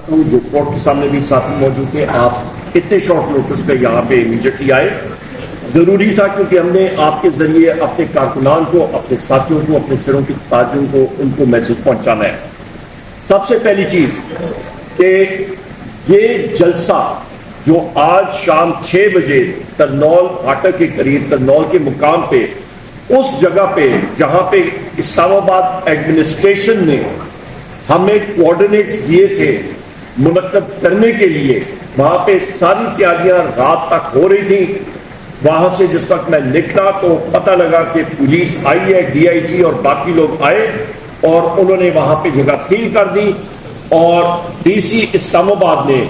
چاہتا ہوں جو کورٹ کے سامنے بھی ساتھی موجود تھے، آپ اتنے شارٹ نوٹس پہ یہاں پہ امیڈیٹلی آئے، ضروری تھا کیونکہ ہم نے آپ کے ذریعے اپنے کارکنان کو، اپنے ساتھیوں کو، اپنے سروں کی تاجوں کو، ان کو میسج پہنچانا ہے۔ سب سے پہلی چیز کہ یہ جلسہ جو آج شام 6 بجے ترنول پھاٹک کے قریب، ترنول کے مقام پہ، اس جگہ پہ جہاں پہ اسلام آباد ایڈمنسٹریشن نے ہمیں کوآرڈینیٹس دیے تھے منعقد کرنے کے لیے، وہاں پہ ساری تیاریاں رات تک ہو رہی تھیں۔ وہاں سے جس وقت میں نکلا تو پتہ لگا کہ پولیس آئی ہے، ڈی آئی جی اور باقی لوگ آئے اور انہوں نے وہاں پہ جگہ سیل کر دی، اور ڈی سی اسلام آباد نے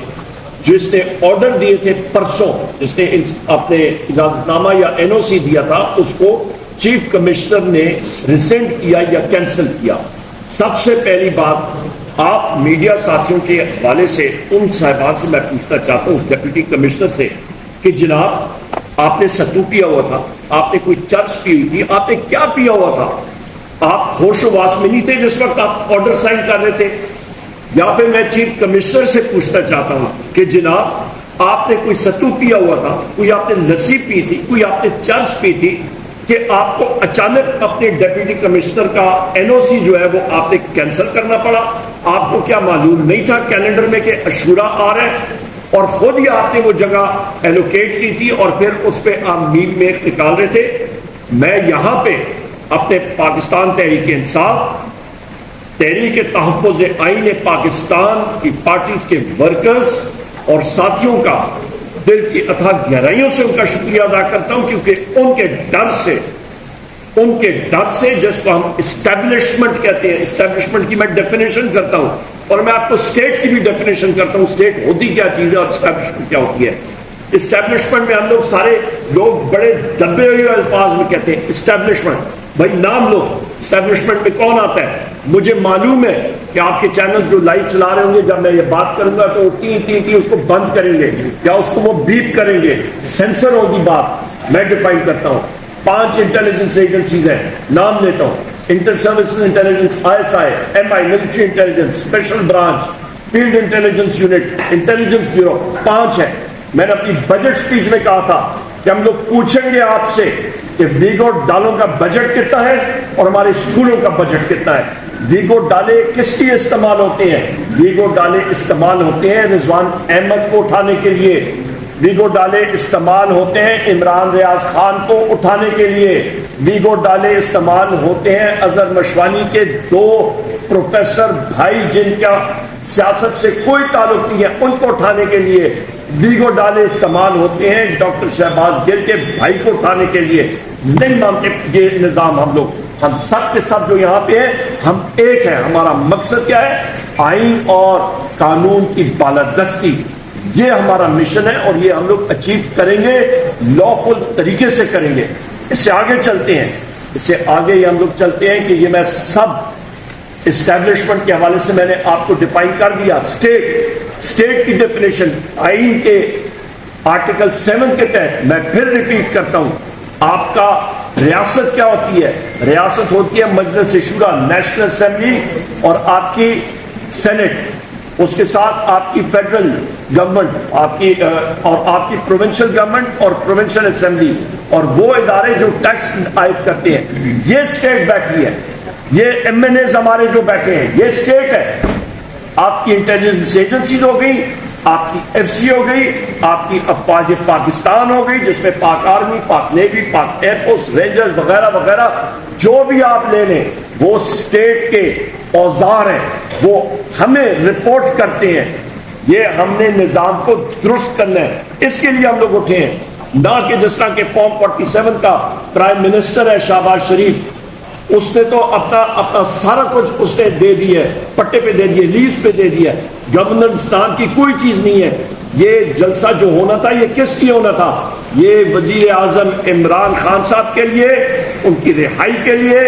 جس نے آرڈر دیے تھے پرسوں، جس نے اپنے اجازت نامہ یا این او سی دیا تھا، اس کو چیف کمشنر نے ریسنڈ کیا یا کینسل کیا۔ سب سے پہلی بات، آپ میڈیا ساتھیوں کے حوالے سے ان صاحبان سے میں پوچھنا چاہتا ہوں، اس ڈپٹی کمشنر سے، کہ جناب آپ نے ستو پیا ہوا تھا، آپ نے کوئی چرس پی ہوئی تھی، آپ نے کیا پیا ہوا تھا؟ آپ ہوش و واس میں نہیں تھے جس وقت آپ آرڈر سائن کر رہے تھے؟ یا پھر میں چیف کمشنر سے پوچھنا چاہتا ہوں کہ جناب آپ نے کوئی ستو پیا ہوا تھا، کوئی آپ نے لسی پی تھی، کوئی آپ نے چرس پی تھی کہ آپ کو اچانک اپنے ڈپٹی کمشنر کا این او سی جو ہے وہ آپ نے کینسل کرنا پڑا؟ آپ کو کیا معلوم نہیں تھا کیلنڈر میں کہ عاشورہ آ رہا ہے؟ اور خود ہی آپ نے وہ جگہ ایلوکیٹ کی تھی اور پھر اس پہ آپ میٹ میں نکال رہے تھے۔ میں یہاں پہ اپنے پاکستان تحریک انصاف، تحریک تحفظ آئین پاکستان کی پارٹیز کے ورکرز اور ساتھیوں کا دل کی اتھاہ گہرائیوں سے ان کا شکریہ ادا کرتا ہوں، کیونکہ ان کے ڈر سے جس کو ہم اسٹیبلشمنٹ کہتے ہیں، اسٹیبلشمنٹ کی میں ڈیفینیشن کرتا ہوں اور میں آپ کو اسٹیٹ کی بھی ڈیفینیشن کرتا ہوں، اسٹیٹ ہوتی کیا چیز ہے اور اسٹیبلشمنٹ کیا ہوتی ہے۔ اسٹیبلشمنٹ میں ہم لوگ سارے لوگ بڑے دبے ہوئے الفاظ میں کہتے ہیں اسٹیبلشمنٹ، بھائی نام لو، اسٹیبلشمنٹ میں کون آتا ہے؟ مجھے معلوم ہے کہ آپ کے چینل جو لائیو چلا رہے ہوں گے، جب میں یہ بات کروں گا تو وہ ٹی اس کو بند کریں گے یا اس کو وہ بیپ کریں گے، سینسر ہوگی بات۔ میں ڈیفائن کرتا ہوں، 5 انٹیلیجنس ایجنسیز ہیں، نام لیتا ہوں: Inter Services Intelligence, I S I, M I, military intelligence, special branch, field intelligence unit, intelligence bureau, 5 ہے۔ میں نے اپنی بجٹ سپیچ میں کہا تھا کہ ہم لوگ پوچھیں گے آپ سے کہ ویگو ڈالوں کا بجٹ کتنا ہے اور ہمارے اسکولوں کا بجٹ کتنا ہے۔ ویگو ڈالے کس لیے استعمال ہوتے ہیں؟ ویگو ڈالے استعمال ہوتے ہیں رضوان احمد کو اٹھانے کے لیے، ویگو ڈالے استعمال ہوتے ہیں عمران ریاض خان کو اٹھانے کے لیے، ویگو ڈالے استعمال ہوتے ہیں اظہر مشوانی کے 2 پروفیسر بھائی جن کا سیاست سے کوئی تعلق نہیں ہے، ان کو اٹھانے کے لیے، ویگو ڈالے استعمال ہوتے ہیں ڈاکٹر شہباز گل کے بھائی کو اٹھانے کے لیے۔ نہیں مانتے یہ نظام، ہم سب کے سب جو یہاں پہ ہیں ہم ایک ہیں۔ ہمارا مقصد کیا ہے؟ آئین اور قانون کی بالادستی، یہ ہمارا مشن ہے اور یہ ہم لوگ اچیو کریں گے، لافل طریقے سے کریں گے۔ اس سے آگے چلتے ہیں، ہم لوگ چلتے ہیں کہ یہ میں سب اسٹیبلشمنٹ کے حوالے سے میں نے آپ کو ڈیفائن کر دیا۔ اسٹیٹ کی ڈیفینیشن آئین کے آرٹیکل 7 کے تحت میں پھر ریپیٹ کرتا ہوں، آپ کا ریاست کیا ہوتی ہے؟ ریاست ہوتی ہے مجلس شورا، نیشنل اسمبلی، اور آپ کی سینٹ، اس کے ساتھ آپ کی فیڈرل گورنمنٹ، آپ کی پروونشل گورنمنٹ اور پروونشل اسمبلی، اور وہ ادارے جو ٹیکس عائد کرتے ہیں۔ یہ اسٹیٹ بیٹھی ہے، یہ ایم این ایز ہمارے جو بیٹھے ہیں، یہ اسٹیٹ ہے۔ آپ کی انٹیلیجنس ایجنسیز ہو گئی، آپ کی ایف سی ہو گئی، آپ کی افواج پاکستان ہو گئی جس میں پاک آرمی، پاک نیوی، پاک ایئر فورس، رینجرز وغیرہ وغیرہ، جو بھی آپ لے لیں وہ اسٹیٹ کے اوزار ہیں، وہ ہمیں رپورٹ کرتے ہیں۔ یہ ہم نے نظام کو درست کرنا ہے، اس کے لیے ہم لوگ اٹھے ہیں، نہ کہ جس طرح کے فارم 47 کا پرائم منسٹر ہے شہباز شریف، اس نے تو اپنا سارا کچھ اس نے دے دیا ہے، پٹے پہ دے دیا، لیز پہ دے دیا۔ گورننس نام کی کوئی چیز نہیں ہے۔ یہ جلسہ جو ہونا تھا یہ کس لیے ہونا تھا؟ یہ وزیر اعظم عمران خان صاحب کے لیے، ان کی رہائی کے لیے،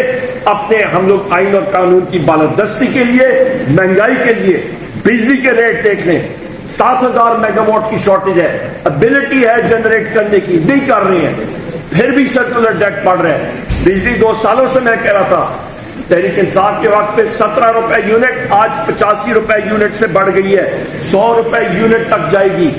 اپنے ہم لوگ آئین اور قانون کی بالادستی کے لیے، مہنگائی کے لیے۔ بجلی کے ریٹ دیکھ لیں، 7000 میگا واٹ کی شارٹیج ہے، ابیلٹی ہے جنریٹ کرنے کی، نہیں کر رہے ہیں، پھر بھی سرکولر ڈیٹ پڑ رہا ہے۔ بجلی 2 سالوں سے میں کہہ رہا تھا تحریک انصاف کے وقت پہ 17 روپے یونٹ، آج 85 روپے یونٹ سے بڑھ گئی ہے، 100 روپے یونٹ تک جائے گی۔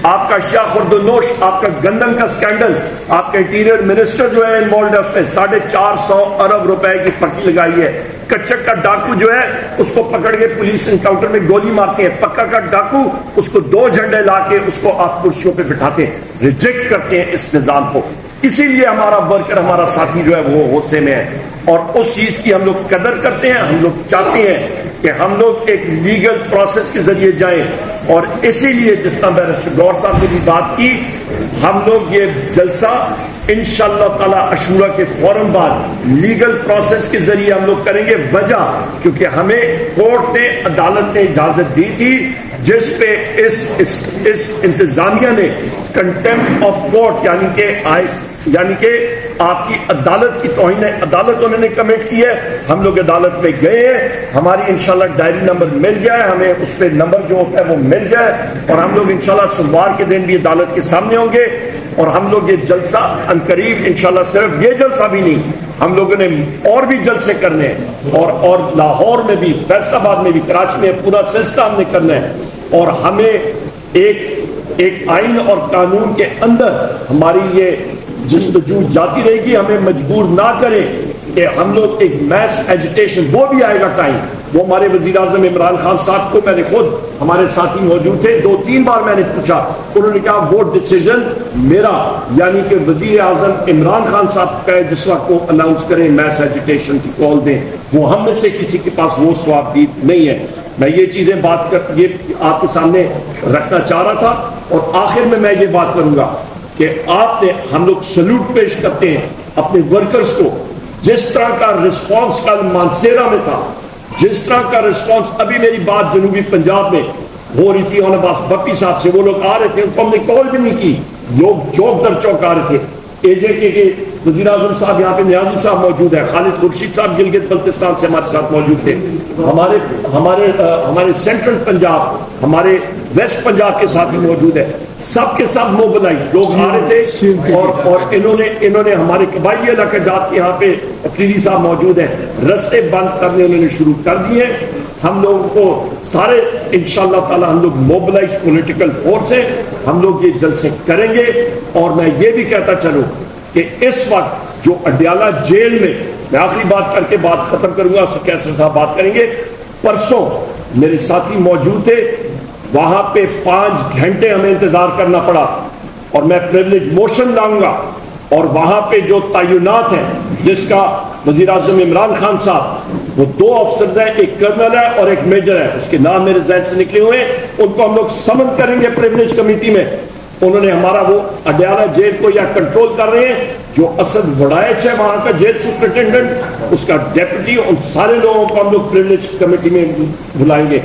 آپ کا شاہ خردنوش، آپ کا گندم کا سکینڈل، آپ کا انٹیریئر منسٹر جو ہے انوالوڈ ہے، اس میں 450 ارب روپے کی پٹی لگائی ہے۔ کچک کا ڈاکو جو ہے اس کو پکڑ کے پولیس انکاؤنٹر میں گولی مارتے ہیں، پکا کا ڈاکو اس کو 2 جھنڈے لا کے اس کو آپ کرسیوں پہ بٹھاتے ہیں، ریجیکٹ کرتے ہیں اس نظام کو۔ اسی لیے ہمارا ورکر، ہمارا ساتھی جو ہے وہ غصے میں ہے، اور اس چیز کی ہم لوگ قدر کرتے ہیں۔ ہم لوگ چاہتے ہیں کہ ہم لوگ ایک لیگل پروسیس کے ذریعے جائیں، اور اسی لیے جس طرح بیرسٹر گور صاحب نے بھی بات کی، ہم لوگ یہ جلسہ انشاءاللہ تعالی عاشورہ کے فوراً بعد لیگل پروسیس کے ذریعے ہم لوگ کریں گے۔ وجہ کیونکہ ہمیں کورٹ نے، عدالت نے اجازت دی تھی، جس پہ اس انتظامیہ نے کنٹیمپٹ آف کورٹ یعنی کہ آپ کی عدالت کی توہین عدالت انہوں نے کمٹ کی ہے۔ ہم لوگ عدالت میں گئے ہیں، ہماری انشاءاللہ ڈائری نمبر مل گیا ہے، ہمیں اس پہ نمبر جو ہوتا ہے وہ مل گیا ہے، اور ہم لوگ انشاءاللہ سوموار کے دن بھی عدالت کے سامنے ہوں گے، اور ہم لوگ یہ جلسہ عنقریب انشاءاللہ، صرف یہ جلسہ بھی نہیں، ہم لوگوں نے اور بھی جلسے کرنے ہیں، اور لاہور میں بھی، فیصل آباد میں بھی، کراچی میں، پورا سلسلہ ہم نے کرنا ہے، اور ہمیں ایک آئین اور قانون کے اندر ہماری یہ جستجو جاتی رہے گی۔ ہمیں مجبور نہ کریں کہ ہم لوگ ایک میس ایجیٹیشن، وہ بھی آئے گا ٹائم۔ وہ ہمارے وزیر اعظم عمران خان صاحب کو، میں نے خود، ہمارے ساتھی موجود تھے، 2-3 بار میں نے پوچھا، انہوں نے کہا وہ ڈیسیجن میرا، یعنی کہ وزیر اعظم عمران خان صاحب کا جس وقت کو اناؤنس کریں میس ایجیٹیشن کی کال دیں، وہ ہم میں سے کسی کے پاس وہ ثوابدید نہیں ہے۔ میں یہ چیزیں یہ آپ کے سامنے رکھنا چاہ رہا تھا، اور آخر میں یہ بات کروں گا کہ ہم لوگ سلوٹ پیش کرتے ہیں اپنے ورکرز کو۔ جس طرح کا رسپانس کل مانسیرا میں تھا، جس طرح کا رسپانس، ابھی میری بات جنوبی پنجاب میں ہو رہی تھی، اور عباس بپی صاحب سے، وہ لوگ آ رہے تھے، ان کو ہم نے کال بھی نہیں کی، لوگ چوک در چوک آ رہے تھے۔ اے جے کے وزیر اعظم صاحب یہاں پہ نیازی صاحب موجود ہے، خالد خورشید صاحب گلگت بلتستان سے ہمارے ساتھ موجود تھے، ہمارے سینٹرل پنجاب، ہمارے ویسٹ پنجاب کے ساتھ بھی موجود ہے، سب کے سب موبلائز لوگ آ رہے تھے، اور انہوں نے ہمارے قبائلی علاقہ جات کے یہاں پہ افریدی صاحب موجود ہیں، رستے بند کرنے انہوں نے شروع کر دیے۔ ہم لوگوں کو سارے انشاءاللہ تعالی ہم لوگ موبلائز پولیٹیکل فورس ہیں، ہم لوگ یہ جلسے کریں گے۔ اور میں یہ بھی کہتا چلوں کہ اس وقت جو اڈیالہ جیل میں آخری بات کر کے بات ختم کروں گا، کیسر صاحب بات کریں گے، پرسوں میرے ساتھی موجود تھے، وہاں پہ 5 گھنٹے ہمیں انتظار کرنا پڑا، اور میں پریویلیج موشن لاؤں گا، اور وہاں پہ جو تعینات ہیں، جس کا وزیر اعظم عمران خان صاحب، وہ 2 افسرز ہیں، ایک کرنل ہے اور ایک میجر ہے، اس کے نام میرے ذہن سے نکلے ہوئے ہیں، ان کو ہم لوگ سمن کریں گے پریویلیج کمیٹی میں۔ انہوں نے ہمارا وہ اڈیالہ جیل کو یا کنٹرول کر رہے ہیں، جو اسد وڑائچ ہے وہاں کا جیل سپرنٹینڈنٹ، اس کا ڈیپٹی، ان سارے لوگوں کو ہم لوگ پریویلیج کمیٹی میں بلائیں گے۔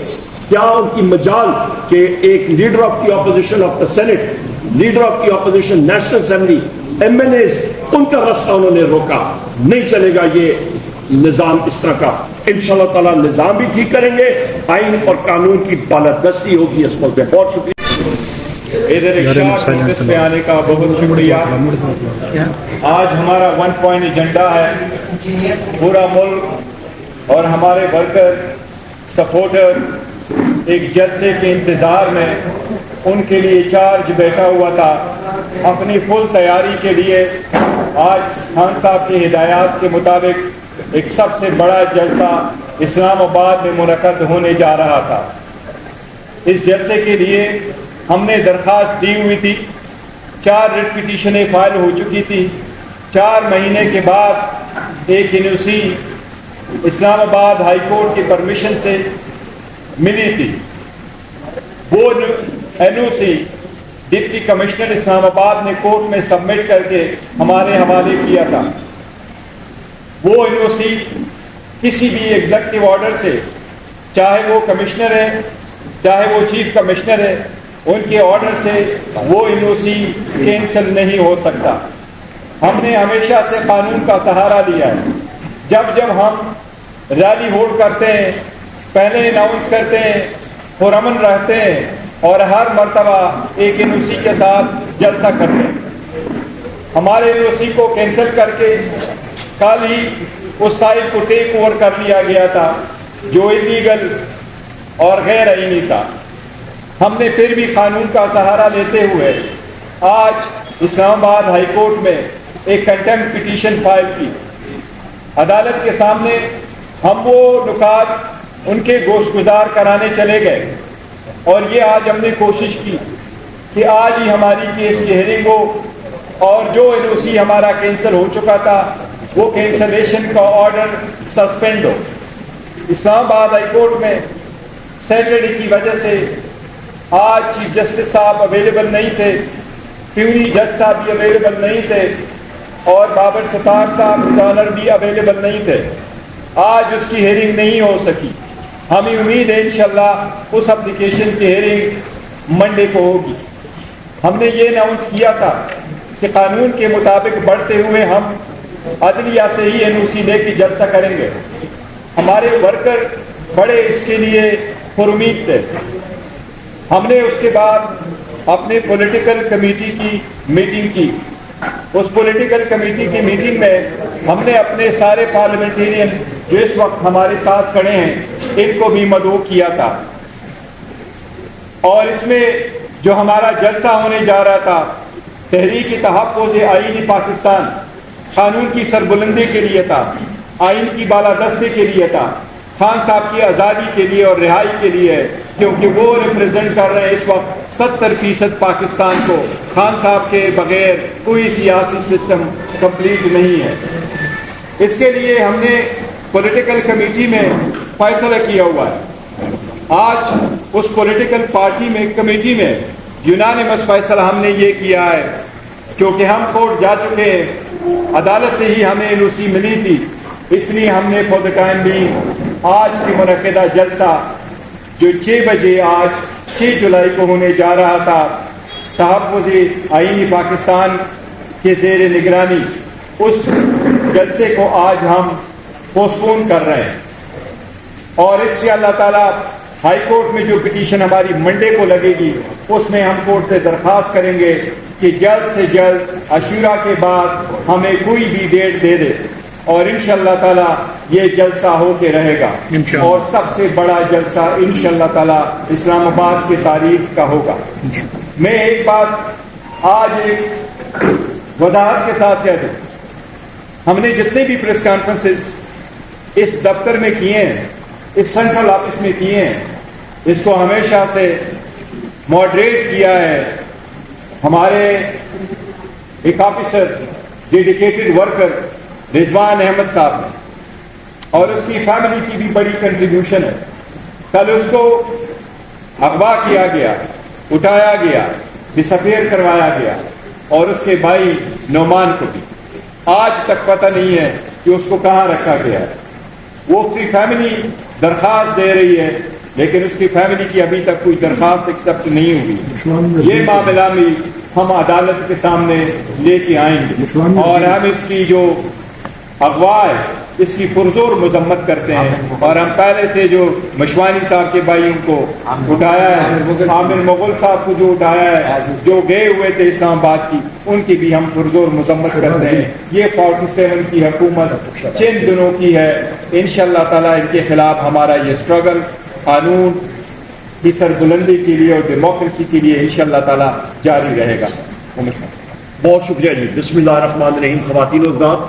کیا ان کی مجال کہ ایک leader of the opposition of the senate, leader of the opposition national assembly, M N As, ان کا راستہ انہوں نے روکا، نہیں چلے گا یہ نظام اس طرح کا۔ انشاءاللہ تعالی نظام بھی ٹھیک کریں گے، آئین اور قانون کی بالادستی ہوگی اس ملک میں۔ بہت شکریہ۔ ادھر نوٹس پہ آنے کا بہت شکریہ۔ آج ہمارا 1 پوائنٹ ایجنڈا ہے، پورا ملک اور ہمارے ورکر سپورٹر ایک جلسے کے انتظار میں، ان کے لیے چارج بیٹھا ہوا تھا۔ اپنی فل تیاری کے لیے آج خان صاحب کی ہدایات کے مطابق ایک سب سے بڑا جلسہ اسلام آباد میں منعقد ہونے جا رہا تھا۔ اس جلسے کے لیے ہم نے درخواست دی ہوئی تھی، 4 ریٹ پٹیشنیں فائل ہو چکی تھی۔ 4 مہینے کے بعد ایک NOC اسلام آباد ہائی کورٹ کی پرمیشن سے ملی تھی۔ وہ NOC ڈپٹی کمشنر اسلام آباد نے کورٹ میں سبمٹ کر کے ہمارے حوالے کیا تھا۔ وہ NOC کسی بھی ایگزیکٹو آرڈر سے، چاہے وہ کمشنر ہے چاہے وہ چیف کمشنر ہے، ان کے آرڈر سے وہ NOC کینسل نہیں ہو سکتا۔ ہم نے ہمیشہ سے قانون کا سہارا لیا ہے۔ جب ہم ریلی ہولڈ کرتے ہیں، پہلے اناؤنس کرتے ہیں، پرامن رہتے ہیں، اور ہر مرتبہ ایک NOC کے ساتھ جلسہ کرتے ہیں۔ ہمارے NOC کو کینسل کر کے کل ہی اس سائٹ کو ٹیک اوور کر لیا گیا تھا جو انلیگل اور غیر آئینی تھا. ہم نے پھر بھی قانون کا سہارا لیتے ہوئے آج اسلام آباد ہائی کورٹ میں ایک کنٹمپٹ پٹیشن فائل کی. عدالت کے سامنے ہم وہ نکات ان کے گوش گزار کرانے چلے گئے اور یہ آج ہم نے کوشش کی کہ آج ہی ہماری کیس کی ہیئرنگ ہو اور جو NOC ہمارا کینسل ہو چکا تھا وہ کینسلیشن کا آرڈر سسپینڈ ہو. اسلام آباد ہائی کورٹ میں سیٹرڈے کی وجہ سے آج چیف جسٹس صاحب اویلیبل نہیں تھے, پیونی جج صاحب بھی اویلیبل نہیں تھے اور بابر ستار صاحب رضانر بھی اویلیبل نہیں تھے. آج اس کی ہیئرنگ نہیں ہو سکی. ہمیں امید ہے انشاءاللہ اس اپلیکیشن کی ہیئرنگ منڈے کو ہوگی. ہم نے یہ اناؤنس کیا تھا کہ قانون کے مطابق بڑھتے ہوئے ہم عدلیہ سے ہی NOC لے کے جلسہ کریں گے. ہمارے ورکر بڑے اس کے لیے پرامید تھے. ہم نے اس کے بعد اپنے پولیٹیکل کمیٹی کی میٹنگ کی. اس پولیٹیکل کمیٹی کی میٹنگ میں ہم نے اپنے سارے پارلیمنٹیرین جو اس وقت ہمارے ساتھ کھڑے ہیں ان کو بھی مدعو کیا تھا اور اس میں جو ہمارا جلسہ ہونے جا رہا تھا تحریک تحفظ آئینی پاکستان قانون کی سربلندی کے لیے تھا, آئین کی بالادستی کے لیے تھا, خان صاحب کی آزادی کے لیے اور رہائی کے لیے, کیونکہ وہ ریپرزینٹ کر رہے ہیں اس وقت 70% پاکستان کو. خان صاحب کے بغیر کوئی سیاسی سسٹم کمپلیٹ نہیں ہے. اس کے لیے ہم نے پولیٹیکل کمیٹی میں فیصلہ کیا ہوا ہے. آج اس پولیٹیکل پارٹی میں کمیٹی میں یونانیمس فیصلہ ہم نے یہ کیا ہے, کیونکہ ہم کورٹ جا چکے ہیں, عدالت سے ہی ہمیں NOC ملی تھی, اس لیے ہم نے فور دا ٹائم بھی آج کی منعقدہ جلسہ جو 6 بجے آج 6 جولائی کو ہونے جا رہا تھا تحفظ آئینی پاکستان کے زیر نگرانی, اس جلسے کو آج ہم پوسٹ پون کر رہے ہیں. اور اس سے اللہ تعالیٰ ہائی کورٹ میں جو پٹیشن ہماری منڈے کو لگے گی اس میں ہم کورٹ سے درخواست کریں گے کہ جلد سے جلد عشورہ کے بعد ہمیں کوئی بھی ڈیٹ دے دے اور انشاءاللہ تعالیٰ یہ جلسہ ہو کے رہے گا اور سب سے بڑا جلسہ انشاءاللہ تعالیٰ اسلام آباد کی تاریخ کا ہوگا. میں ایک بات آج ایک وضاحت کے ساتھ کہہ دوں, ہم نے جتنے بھی پریس کانفرنسز اس دفتر میں کیے ہیں, اس سینٹرل آفس میں کیے ہیں, اس کو ہمیشہ سے ماڈریٹ کیا ہے ہمارے ایک officer dedicated worker Rizwan Ahmed صاحب نے, اور اس کی فیملی کی بھی بڑی کنٹریبیوشن ہے. کل اس کو اغوا کیا گیا, اٹھایا گیا, ڈسپیئر کروایا گیا اور اس کے بھائی نعمان کو بھی آج تک پتہ نہیں ہے کہ اس کو کہاں رکھا گیا ہے. وہ اس کی فیملی درخواست دے رہی ہے لیکن اس کی فیملی کی ابھی تک کوئی درخواست ایکسپٹ نہیں ہوئی. یہ معاملہ بھی ہم عدالت کے سامنے لے کے آئیں گے اور ہم اس کی جو اغوا ہے اس کی پرزور مذمت کرتے ہیں. اور ہم پہلے سے جو مشوانی صاحب کے بھائیوں کو اٹھایا ہے, عامر مغل صاحب کو جو اٹھایا ہے, جو گئے ہوئے تھے اسلام آباد کی, ان کی بھی ہم پرزور مذمت کرتے ہیں. یہ 47 کی حکومت چند دنوں کی ہے. انشاءاللہ تعالیٰ ان کے خلاف ہمارا یہ اسٹرگل قانون کی سربلندی کے لیے اور ڈیموکریسی کے لیے انشاءاللہ تعالیٰ جاری رہے گا. بہت شکریہ جی. بسم اللہ الرحمن الرحیم. خواتین و حضرات,